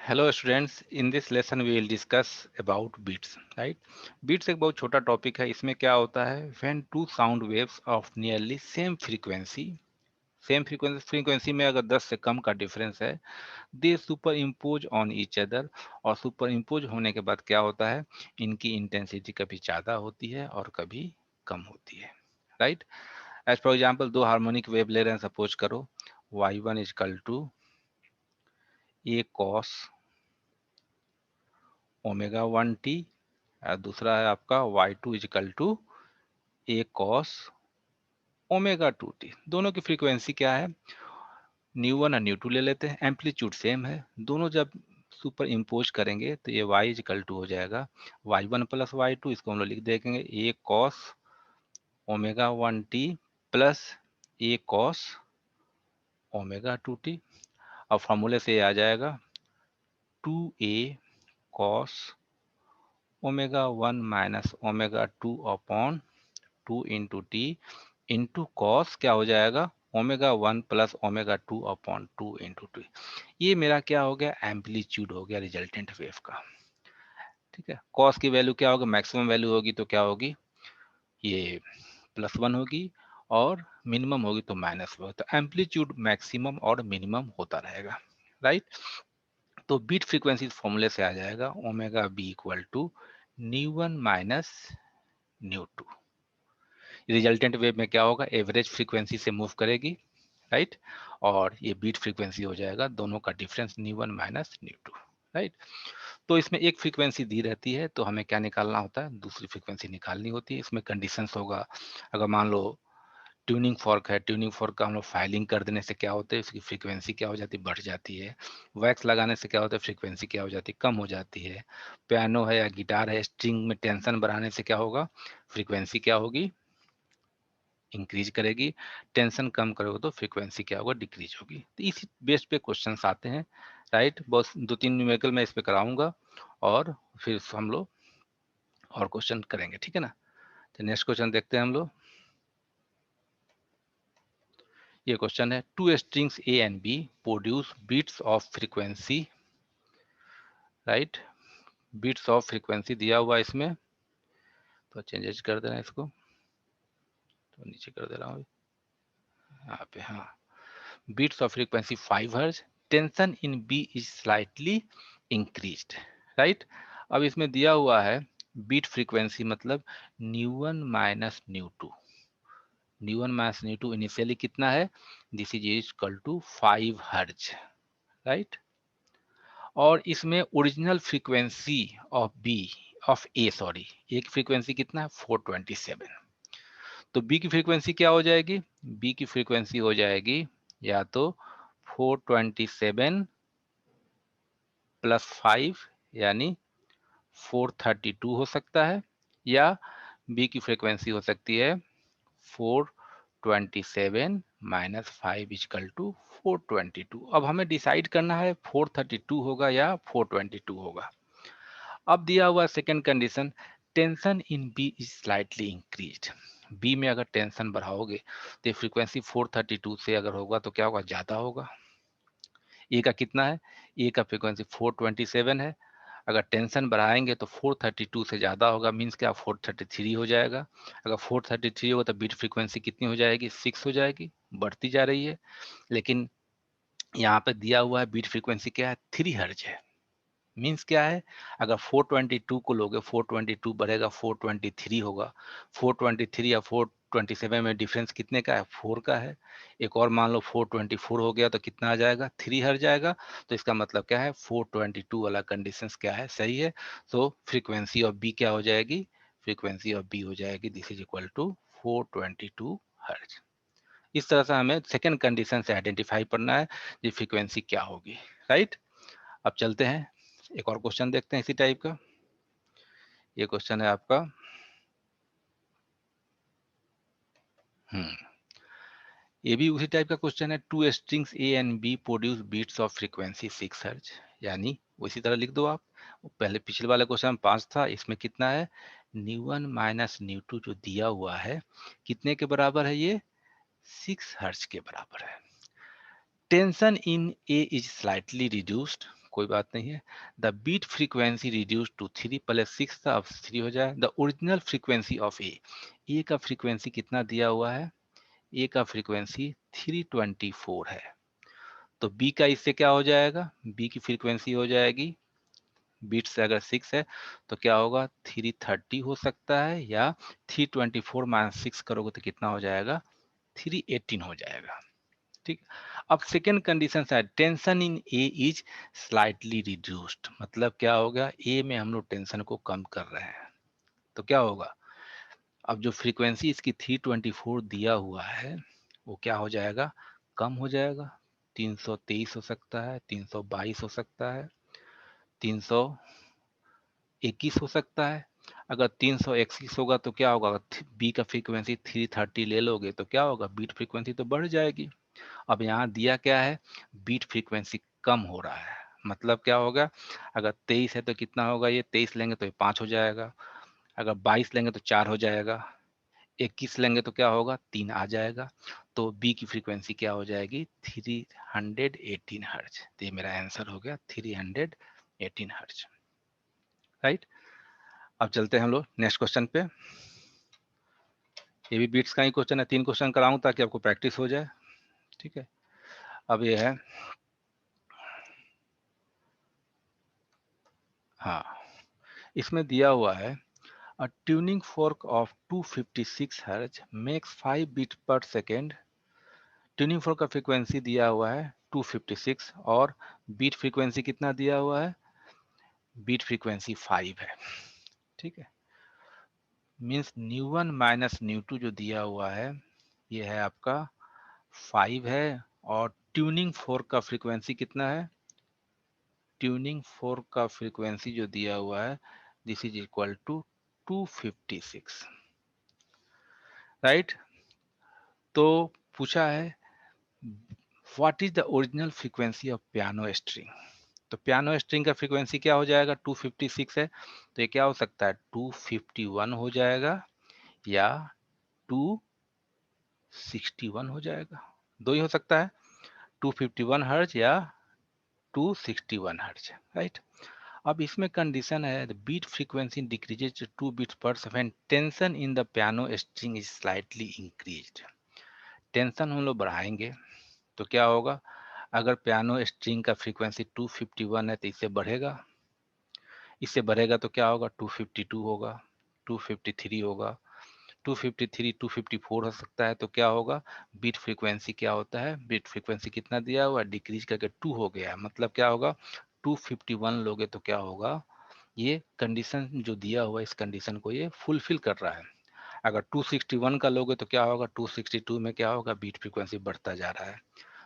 Hello students, in this lesson we will discuss about beats, right. Beats एक बहुत छोटा topic है। इसमें क्या होता है, when two sound waves of nearly same frequency में अगर 10 से कम का डिफरेंस है, they superimpose on each other. और सुपर इम्पोज होने के बाद क्या होता है, इनकी इंटेंसिटी कभी ज़्यादा होती है और कभी कम होती है, राइट। एज फॉर एग्जाम्पल, दो हार्मोनिक वेव ले रहे हैं, सपोज करो y1 is equal to A cos omega 1t, और दूसरा है आपका y2 is equal to A cos omega 2t। दोनों की फ्रीक्वेंसी क्या है, न्यू वन और न्यू टू ले लेते हैं, एम्पलीट्यूड सेम है। दोनों जब सुपर इम्पोज करेंगे तो ये y इजकल टू हो जाएगा y1 प्लस y2, इसको हम लोग लिख देंगे ए कॉस ओमेगा 1t प्लस ए कॉस ओमेगा 2t। अब फॉर्मूले से ये आ जाएगा 2a cos omega 1 minus omega 2 upon 2 into T into cos क्या हो जाएगा, omega 1 plus omega 2 upon 2 into T. ये मेरा क्या हो गया, एम्पलीट्यूड हो गया रिजल्टेंट वेव का। ठीक है, कॉस की वैल्यू क्या होगा, मैक्सिमम वैल्यू होगी तो क्या होगी, ये +1 होगी, और मिनिमम होगी तो -1 होगी। तो एम्पलीट्यूड मैक्सिमम और मिनिमम होता रहेगा, राइट। तो बीट फ्रीक्वेंसी फॉर्मूले से आ जाएगा omega B equal to nu 1 minus nu 2। Resultant wave में क्या होगा, एवरेज फ्रीक्वेंसी से मूव करेगी, राइट। और ये बीट फ्रीक्वेंसी हो जाएगा दोनों का difference nu 1 minus nu 2, right. तो इसमें एक फ्रीक्वेंसी दी रहती है, तो हमें क्या निकालना होता है, दूसरी फ्रीक्वेंसी निकालनी होती है। इसमें कंडीशंस होगा, अगर मान लो ट्यूनिंग फॉर्क है, ट्यूनिंग फॉर्क का हम लोग फाइलिंग कर देने से क्या होता है, इसकी फ्रीक्वेंसी क्या हो जाती है, बढ़ जाती है। वैक्स लगाने से क्या होता है, फ्रीक्वेंसी क्या हो जाती है, कम हो जाती है। पियानो है या गिटार है, स्ट्रिंग में टेंशन बढ़ाने से क्या होगा, फ्रीक्वेंसी क्या होगी, इंक्रीज करेगी। टेंशन कम करोगे तो फ्रीक्वेंसी क्या होगा, डिक्रीज होगी। तो इसी बेस पे क्वेश्चंस आते हैं, राइट। बस 2-3 न्यूमेरिकल मैं इस पे कराऊंगा, और फिर हम लोग और क्वेश्चन करेंगे, ठीक है ना। तो नेक्स्ट क्वेश्चन देखते हैं हम लोग। ये क्वेश्चन है, two strings A and B produce beats of frequency, right. Beats of frequency दिया हुआ है इसमें, तो चेंजेस कर देना इसको, तो नीचे कर दे रहा हूँ यहाँ पे, हाँ। Beats of frequency 5 hertz, tension in B is slightly increased, right. अब इसमें दिया हुआ है बीट फ्रीक्वेंसी मतलब nu 1 minus nu 2। Nu 1 minus nu 2 initially कितना है, this is equal to 5 hertz, right. और इसमें original frequency of B, of A sorry, A की फ्रीक्वेंसी कितना है, 427। तो बी की फ्रीक्वेंसी क्या हो जाएगी, बी की फ्रीक्वेंसी हो जाएगी या तो 427 प्लस 5 यानी 432 हो सकता है, या बी की फ्रीक्वेंसी हो सकती है 427 माइनस 5 इजकल टू 422। अब हमें डिसाइड करना है 432 होगा या 422 होगा। अब दिया हुआ second condition, tension in B is slightly increased. B में अगर टेंशन बढ़ाओगे तो फ्रीक्वेंसी 432 से अगर होगा तो क्या होगा, ज्यादा होगा। ए का कितना है, ए का फ्रीक्वेंसी 427 है, अगर टेंशन बढ़ाएंगे तो 432 से ज़्यादा होगा, मीन्स क्या 433 हो जाएगा। अगर 433 होगा तो बीट फ्रीक्वेंसी कितनी हो जाएगी, 6 हो जाएगी, बढ़ती जा रही है। लेकिन यहाँ पे दिया हुआ है बीट फ्रीक्वेंसी क्या है, 3 हर्ज है। मीन्स क्या है, अगर 422 को लोगे, 422 बढ़ेगा 423 होगा। 423 या 427 में डिफरेंस कितने का है, 4 का है। एक और मान लो 424 हो गया तो कितना आ जाएगा, 3 हट जाएगा। तो इसका मतलब क्या है, 422 वाला कंडीशंस क्या है, सही है। तो फ्रीक्वेंसी ऑफ बी क्या हो जाएगी, फ्रीक्वेंसी ऑफ बी हो जाएगी दिस इज इक्वल टू 422 हर्ज। इस तरह से हमें सेकेंड कंडीशन से आइडेंटिफाई करना है ये फ्रीक्वेंसी क्या होगी, राइट। अब चलते हैं, एक और क्वेश्चन देखते हैं इसी टाइप का। ये क्वेश्चन है आपका, हम्म ये भी उसी टाइप का क्वेश्चन है। Two strings A and B produce beats of frequency 6 hertz, यानी उसी तरह लिख दो आप। पहले पिछले वाले क्वेश्चन में 5 था, इसमें कितना है, न्यू 1 माइनस न्यू 2 जो दिया हुआ है कितने के बराबर है, ये 6 हर्ट्ज के बराबर है। Tension in A is slightly reduced, कोई बात नहीं है। The beat frequency reduce to 3 plus 6 था, अब 3 हो जाए। The original frequency of A का फ्रीक्वेंसी कितना दिया हुआ है? ए का फ्रीक्वेंसी 324 है। तो बी का इससे क्या हो जाएगा? बी की फ्रीक्वेंसी हो जाएगी, बीट से अगर 6 है तो क्या होगा? 330 हो सकता है, या 324 माइनस 6 करोगे तो कितना हो जाएगा? 318 हो जाएगा। ठीक। अब सेकेंड कंडीशन है tension in A is slightly reduced, मतलब क्या हो गया? ए में हम लोग टेंशन को कम कर रहे हैं, तो क्या होगा? अब जो फ्रीक्वेंसी इसकी 324 दिया हुआ है वो क्या हो जाएगा? कम हो जाएगा। 323 हो सकता है, 322 हो सकता है, 321 हो सकता है। अगर 321 होगा तो क्या होगा? बी का फ्रीक्वेंसी 330 ले लोगे तो क्या होगा? बीट फ्रीक्वेंसी तो बढ़ जाएगी। अब यहाँ दिया क्या है? बीट फ्रीक्वेंसी कम हो रहा है, मतलब क्या होगा? अगर 23 है तो कितना होगा? ये 23 लेंगे तो ये 5 हो जाएगा, अगर 22 लेंगे तो 4 हो जाएगा, 21 लेंगे तो क्या होगा? 3 आ जाएगा। तो बी की फ्रीक्वेंसी क्या हो जाएगी? 318 हर्ज। तो ये मेरा आंसर हो गया 318 हर्ज, राइट। अब चलते हैं हम लोग नेक्स्ट क्वेश्चन पे। ये भी बीट्स का ही क्वेश्चन है, 3 क्वेश्चन कराऊं ताकि आपको प्रैक्टिस हो जाए। ठीक है, अब ये है, हाँ, इसमें दिया हुआ है a tuning fork of 256 Hz makes 5 beat per second। Tuning fork का फ्रीक्वेंसी दिया हुआ है 256 और बीट फ्रीक्वेंसी कितना दिया हुआ है? बीट फ्रीक्वेंसी 5 है। ठीक है, means nu one minus nu two जो दिया हुआ है ये है आपका 5 है, और ट्यूनिंग फोर्क का फ्रीक्वेंसी कितना है? ट्यूनिंग फोर्क का फ्रीक्वेंसी जो दिया हुआ है this is equal to 256, right. तो पूछा है what is the original frequency of piano string. तो पियानो स्ट्रिंग का फ्रीक्वेंसी क्या हो जाएगा? 256 है, तो ये क्या हो सकता है? 251 हो जाएगा या 261 हो जाएगा, दो ही हो सकता है, 251 हर्ज या 261 हर्ज, राइट। अब इसमें कंडीशन है बीट फ्रीक्वेंसी डिक्रीजेज 2 बीट्स पर second, tension in the piano string is slightly increased. Tension हम लोग बढ़ाएंगे तो क्या होगा? अगर पियानो स्ट्रिंग का फ्रीक्वेंसी 251 है तो इससे बढ़ेगा, इससे बढ़ेगा तो क्या होगा? 252 होगा, 253 होगा, 253 254 हो सकता है। तो क्या होगा? बीट फ्रीक्वेंसी क्या होता है? बीट फ्रीक्वेंसी कितना दिया हुआ? डिक्रीज करके 2 हो गया, मतलब क्या होगा? 251 लोगे तो क्या होगा? ये कंडीशन जो दिया हुआ है इस कंडीशन को ये फुलफिल कर रहा है। अगर 261 का लोगे तो क्या होगा? 262 में क्या होगा? बीट फ्रीक्वेंसी बढ़ता जा रहा है।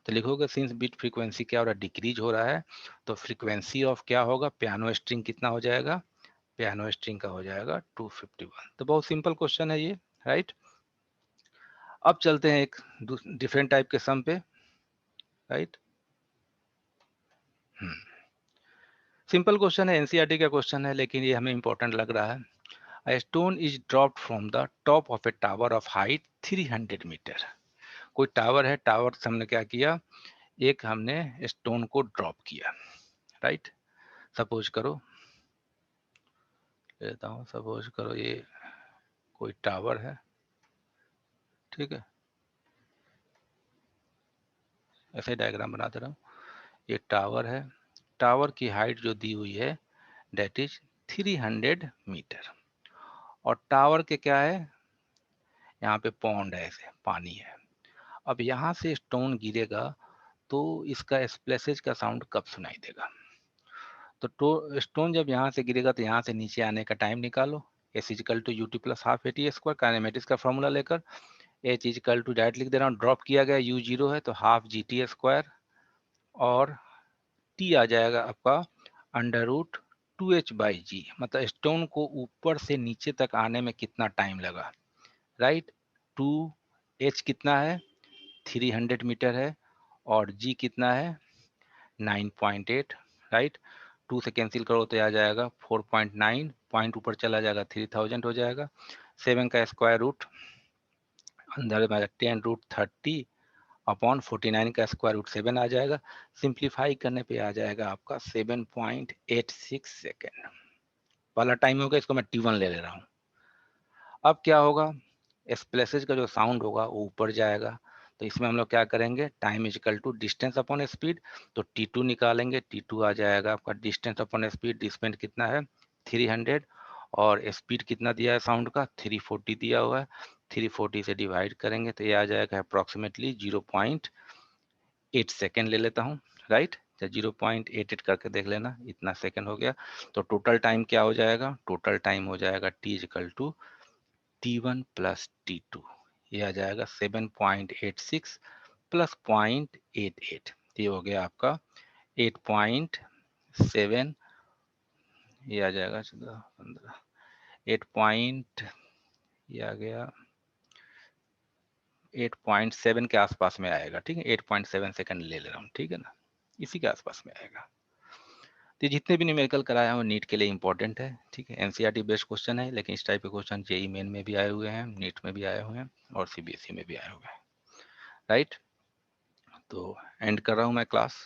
तो लिखोगे सिंस बीट फ्रीक्वेंसी क्या हो रहा है? डिक्रीज हो रहा है, तो फ्रीक्वेंसी ऑफ क्या होगा? पियानो स्ट्रिंग कितना हो जाएगा? पियानो स्ट्रिंग का हो जाएगा 251। तो बहुत सिंपल क्वेश्चन है ये, राइट। अब चलते हैं एक डिफरेंट टाइप के सम पे, राइट। सिंपल क्वेश्चन है, एनसीईआरटी का क्वेश्चन है, लेकिन ये हमें इंपॉर्टेंट लग रहा है। A stone is dropped from the top of a tower of height 300 metre. कोई टावर है, टावर से हमने क्या किया? एक हमने स्टोन को ड्रॉप किया, राइट। सपोज करो, लेता हूँ, सपोज करो ये कोई टावर है, ठीक है, ऐसे डायग्राम बना दे रहा हूँ। ये टावर है, टावर की हाइट जो दी हुई है डेट इज 300 मीटर, और टावर के क्या है? यहाँ पे पॉन्ड है, ऐसे पानी है। अब यहाँ से स्टोन गिरेगा तो इसका स्प्लैशेज का साउंड कब सुनाई देगा? तो स्टोन जब यहाँ से गिरेगा तो यहाँ से नीचे आने का टाइम निकालो। S is equal to u t plus half a t square, kinematics का फॉर्मूला लेकर एच इजिकल टू डायरेक्ट लिख दे रहा हूँ, ड्रॉप किया गया यू जीरो है तो हाफ जी टी स्क्वायर, और टी आ जाएगा आपका अंडर रूट 2h/g, मतलब स्टोन को ऊपर से नीचे तक आने में कितना टाइम लगा, राइट। 2h कितना है? 300 मीटर है, और g कितना है? 9.8, राइट। 2 से कैंसिल करो तो आ जाएगा 4.9, पॉइंट ऊपर चला जाएगा 3000 हो जाएगा। 7 का स्क्वायर रूट अंदर में 10 रूट 30, अपॉन 49 का स्क्वायर रूट 7 आ जाएगा। सिंप्लीफाई करने पे आ जाएगा आपका 7.86 सेकेंड। वाला टाइम होगा, इसको मैं T1 ले रहा हूँ। अब क्या होगा, एस्प्लेसेज का जो साउंड होगा वो ऊपर जाएगा, तो इसमें हम लोग क्या करेंगे, time is equal to distance upon speed, तो T2 निकालेंगे, T2 आ जाएगा आपका डिस्टेंस अपॉन स्पीड, डिस्टेंस कितना है 300, और स्पीड कितना दिया है साउंड का 340 दिया हुआ है, 340 से डिवाइड करेंगे तो ये आ जाएगा अप्रोक्सीमेटली 0.8 सेकेंड ले लेता हूँ, राइट। 0.88 करके देख लेना, इतना सेकेंड हो गया। तो टोटल टाइम क्या हो जाएगा, टोटल टाइम हो जाएगा T is equal to T1 plus T2, ये आ जाएगा 7.86 प्लस 0.88, ये हो गया आपका 8.7, ये आ जाएगा 15 8 पॉइंट, ये आ गया 8.7 के आसपास में आएगा, ठीक है। 8.7 सेकंड ले रहा हूँ, ठीक है ना, इसी के आसपास में आएगा। तो जितने भी न्यूमेरिकल कराया है वो नीट के लिए इंपॉर्टेंट है, ठीक है। एनसीईआरटी बेस्ड क्वेश्चन है, लेकिन इस टाइप के क्वेश्चन जेई मेन में भी आए हुए हैं, नीट में भी आए हुए हैं, और सीबीएसई में भी आए हुए हैं, राइट। तो एंड कर रहा हूँ मैं क्लास।